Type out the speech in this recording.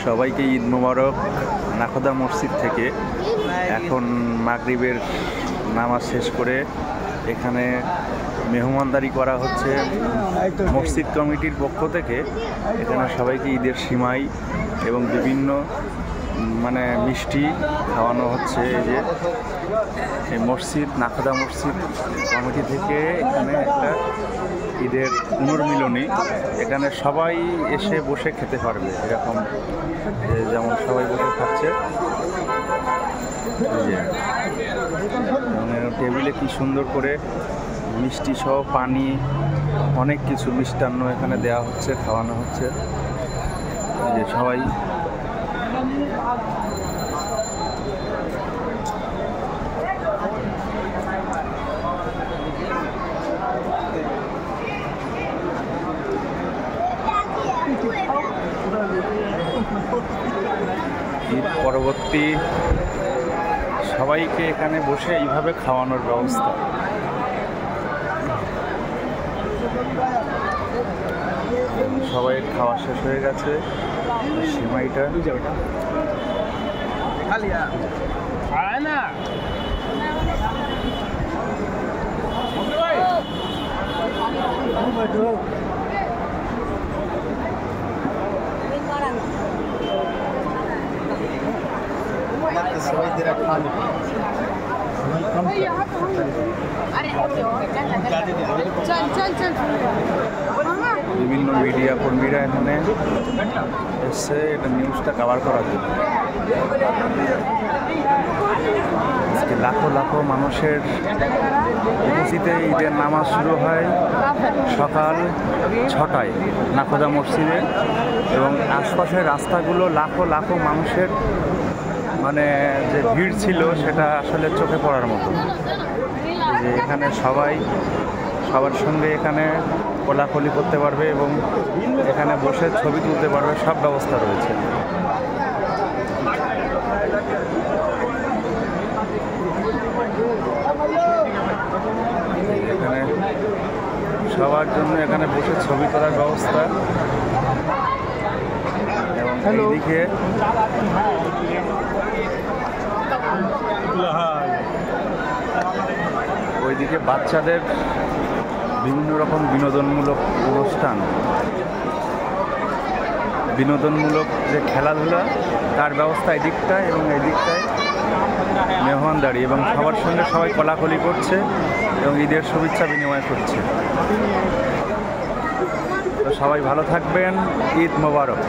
সবাইকে ঈদ মোবারক। নাখোদা মসজিদ থেকে এখন মাগরিবের নামাজ শেষ করে এখানে মেহমানদারি করা হচ্ছে মসজিদ কমিটির পক্ষ থেকে। এখানে সবাইকে ঈদের সিমাই এবং বিভিন্ন মিষ্টি খাওয়ানো হচ্ছে। এই যে এই মসজিদ নাখোদা মসজিদ কমিটি থেকে এখানে একটা ঈদের পুনর্মিলনী, এখানে সবাই এসে বসে খেতে পারবে। এরকম যেমন সবাই বসে খাচ্ছে, টেবিলে কি সুন্দর করে মিষ্টি সহ পানি অনেক কিছু মিষ্টান্ন এখানে দেওয়া হচ্ছে, খাওয়ানো হচ্ছে। যে সবাই ঈদ পরবর্তী সবাইকে এখানে বসে এইভাবে খাওয়ানোর ব্যবস্থা। সবাই খাওয়া শেষ হয়ে গেছে। সিমাইটা বিভিন্ন মিডিয়া কর্মীরা এখানে এসছে এটা নিউজটা কভার করার জন্য। আজকে লাখো লাখো মানুষের উপস্থিতিতে ঈদের নামাজ শুরু হয় সকাল 6টায় নাখোদা মসজিদে, এবং আশপাশের রাস্তাগুলো লাখো লাখো মানুষের যে ভিড় ছিল সেটা আসলে চোখে পড়ার মতো। যে এখানে সবাই সবার সঙ্গে এখানে কোলাকুলি করতে পারবে এবং এখানে বসে ছবি তুলতে পারবে, সব ব্যবস্থা রয়েছে। এখানে সবার জন্য এখানে বসে ছবি তোলার ব্যবস্থা। এবং এইদিকে ওইদিকে বাচ্চাদের বিভিন্ন রকম বিনোদনমূলক অনুষ্ঠান, বিনোদনমূলক যে খেলাধুলা তার ব্যবস্থা এই দিকটায়, এবং এই দিকটায় মেহমানদারি, এবং সবার সঙ্গে সবাই কোলাকুলি করছে এবং ঈদের শুভেচ্ছা বিনিময় করছে। তো সবাই ভালো থাকবেন, ঈদ মোবারক।